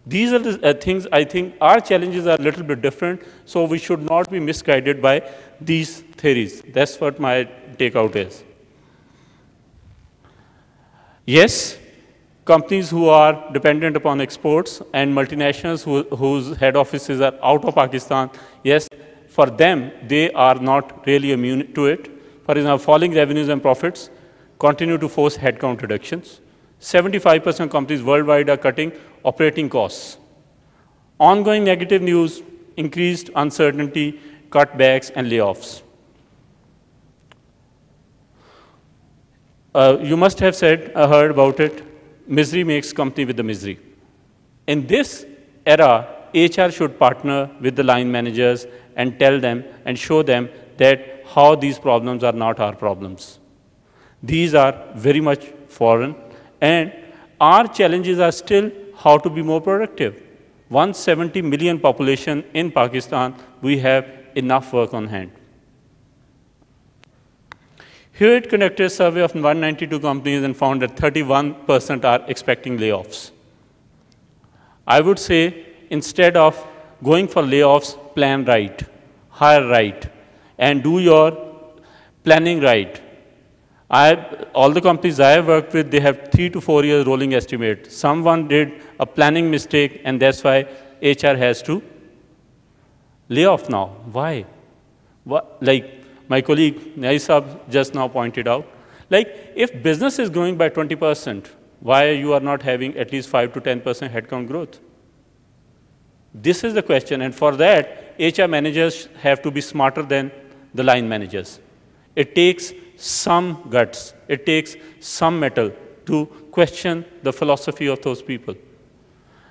These are the things I think our challenges are a little bit different, so we should not be misguided by these theories. That's what my takeout is. Yes, companies who are dependent upon exports and multinationals whose head offices are out of Pakistan, yes, for them, they are not really immune to it. For example, falling revenues and profits continue to force headcount reductions. 75% companies worldwide are cutting operating costs. Ongoing negative news, increased uncertainty, cutbacks, and layoffs. You must have heard about it, misery makes company with the misery. In this era, HR should partner with the line managers and tell them and show them that how these problems are not our problems. These are very much foreign, and our challenges are still how to be more productive. 170 million population in Pakistan, we have enough work on hand. Here it conducted a survey of 192 companies and found that 31% are expecting layoffs. I would say instead of going for layoffs, plan right, hire right, and do your planning right. All the companies I have worked with, they have 3 to 4 years rolling estimate. Someone did a planning mistake, and that's why HR has to lay off now. Why? Like my colleague Naisab just now pointed out, like if business is growing by 20%, why you are not having at least 5 to 10% headcount growth? This is the question, and for that, HR managers have to be smarter than the line managers. It takes some guts, it takes some mettle to question the philosophy of those people.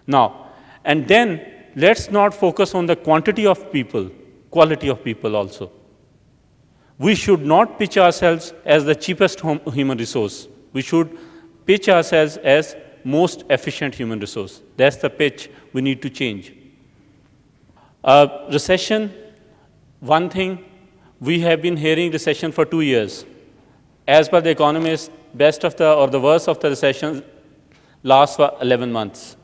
Now, and then let's not focus on the quantity of people, quality of people also. We should not pitch ourselves as the cheapest human resource. We should pitch ourselves as most efficient human resource. That's the pitch we need to change. Recession, one thing, we have been hearing recession for 2 years. As per the economists, best of the or the worst of the recession lasts for 11 months.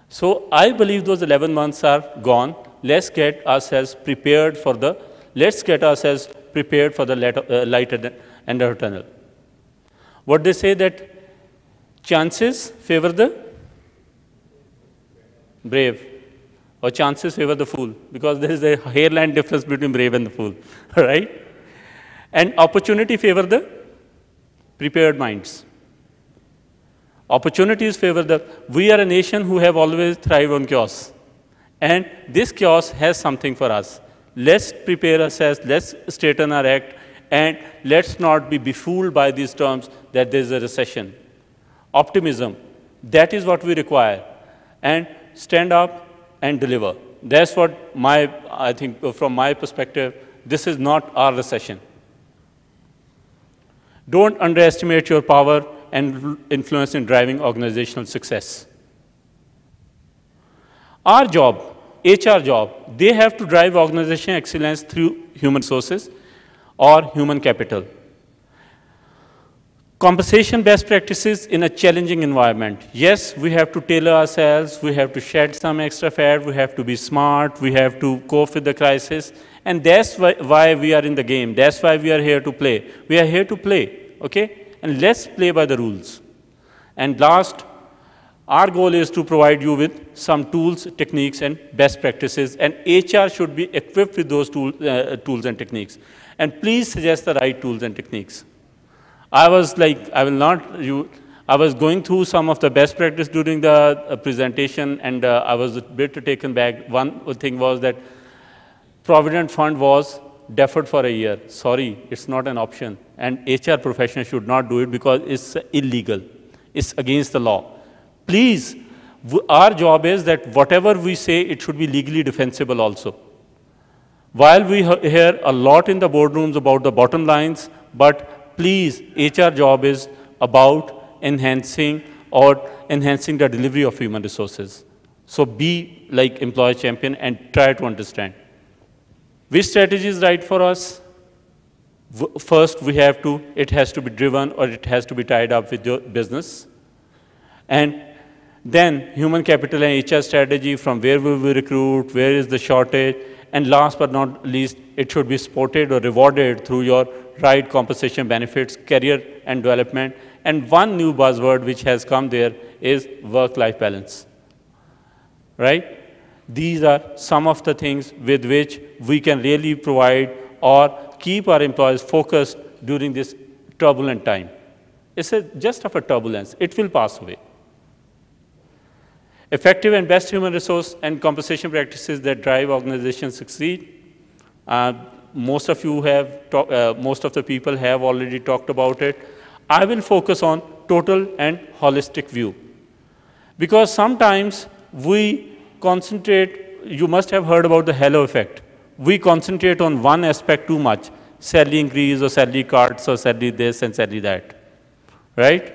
So I believe those 11 months are gone. Let's get ourselves prepared for the light at the end of the tunnel. What they say that chances favor the brave, or chances favor the fool, because there is a hairline difference between brave and the fool, right? And opportunity favor the prepared minds. Opportunities favor we are a nation who have always thrived on chaos. And this chaos has something for us. Let's prepare ourselves, let's straighten our act, and let's not be befooled by these terms that there's a recession. Optimism, that is what we require. And stand up and deliver. That's what I think from my perspective, this is not our recession. Don't underestimate your power and influence in driving organizational success. Our job, HR job, they have to drive organization excellence through human resources or human capital. Compensation best practices in a challenging environment. Yes, we have to tailor ourselves, we have to shed some extra fat, we have to be smart, we have to cope with the crisis, and that's why we are in the game. That's why we are here to play. We are here to play, okay? And let's play by the rules. And last, our goal is to provide you with some tools, techniques, and best practices, and HR should be equipped with those tools and techniques. And please suggest the right tools and techniques. I was going through some of the best practice during the presentation, and I was a bit taken back. One thing was that Provident Fund was deferred for a year. Sorry, it's not an option. And HR professional should not do it because it's illegal. It's against the law. Please, our job is that whatever we say, it should be legally defensible also. While we hear a lot in the boardrooms about the bottom lines, but please, HR job is about enhancing the delivery of human resources. So be like employee champion and try to understand. Which strategy is right for us? First, it has to be driven or it has to be tied up with your business. And Then human capital and HR strategy, from where will we recruit, where is the shortage, and last but not least, it should be supported or rewarded through your right compensation benefits, career and development. And one new buzzword which has come there is work-life balance, right? These are some of the things with which we can really provide or keep our employees focused during this turbulent time. It's just of a turbulence. It will pass away. Effective and best human resource and compensation practices that drive organizations succeed. Most of you have, most of the people have already talked about it. I will focus on total and holistic view. Because sometimes we concentrate, you must have heard about the halo effect. We concentrate on one aspect too much, salary increase or salary cuts or salary this and salary that, right?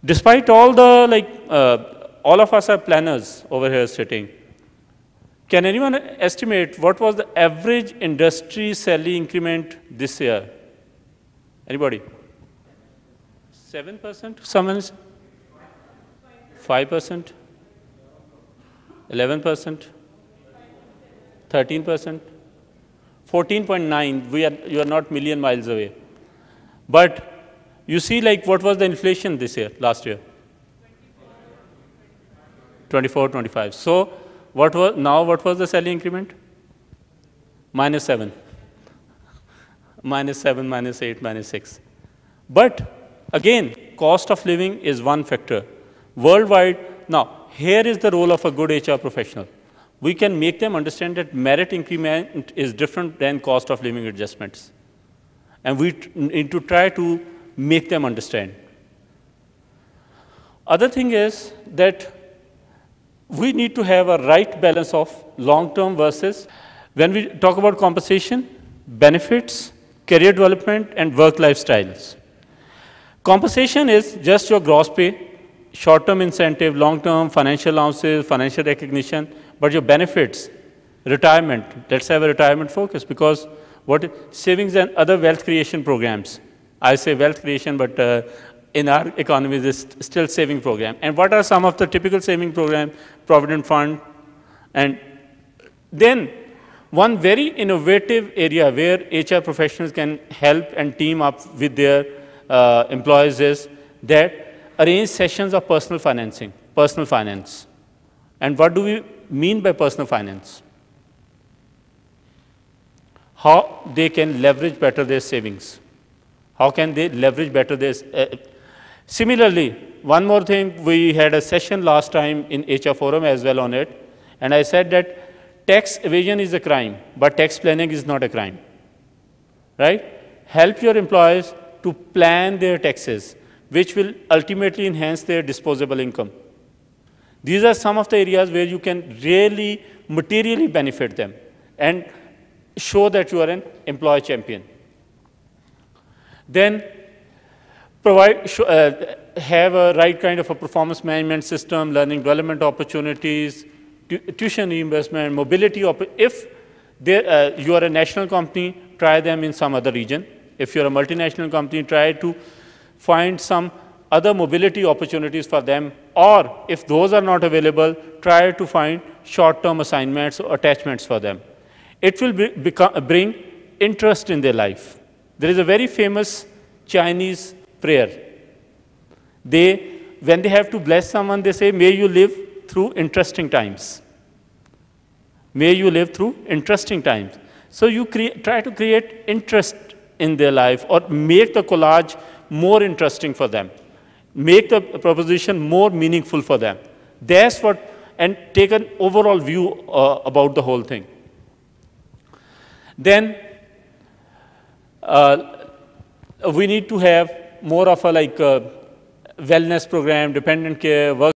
Despite all the, all of us are planners over here sitting. Can anyone estimate what was the average industry salary increment this year? Anybody? 7%? Someone is 5%? 11%? 13%? 14.9, you are not million miles away. But you see, like, what was the inflation this year, last year? 24, 25. So what was the salary increment? -7. -7, -8, -6. But again, cost of living is one factor. Worldwide, now, here is the role of a good HR professional. We can make them understand that merit increment is different than cost of living adjustments. And we need to try to make them understand. Other thing is that we need to have a right balance of long-term versus, when we talk about compensation, benefits, career development, and work lifestyles. Compensation is just your gross pay, short-term incentive, long-term financial allowances, financial recognition, but your benefits, retirement, let's have a retirement focus, because savings and other wealth creation programs. I say wealth creation, but in our economy, this is still saving program. And what are some of the typical saving programs? Provident fund. And then one very innovative area where HR professionals can help and team up with their employees is that arrange sessions of personal financing, personal finance. And what do we mean by personal finance? How they can leverage better their savings. How can they leverage better this? Similarly, one more thing, we had a session last time in HR forum as well on it, and I said that tax evasion is a crime, but tax planning is not a crime, right? Help your employees to plan their taxes, which will ultimately enhance their disposable income. These are some of the areas where you can really materially benefit them and show that you are an employee champion. Then have a right kind of a performance management system, learning development opportunities, tuition reimbursement, mobility. If you are a national company, try them in some other region. If you're a multinational company, try to find some other mobility opportunities for them. Or if those are not available, try to find short-term assignments or attachments for them. It will bring interest in their life. There is a very famous Chinese prayer. When they have to bless someone, they say, may you live through interesting times. May you live through interesting times. So you try to create interest in their life or make the collage more interesting for them. Make the proposition more meaningful for them. That's what, and take an overall view about the whole thing. Then we need to have more of a wellness program, dependent care, work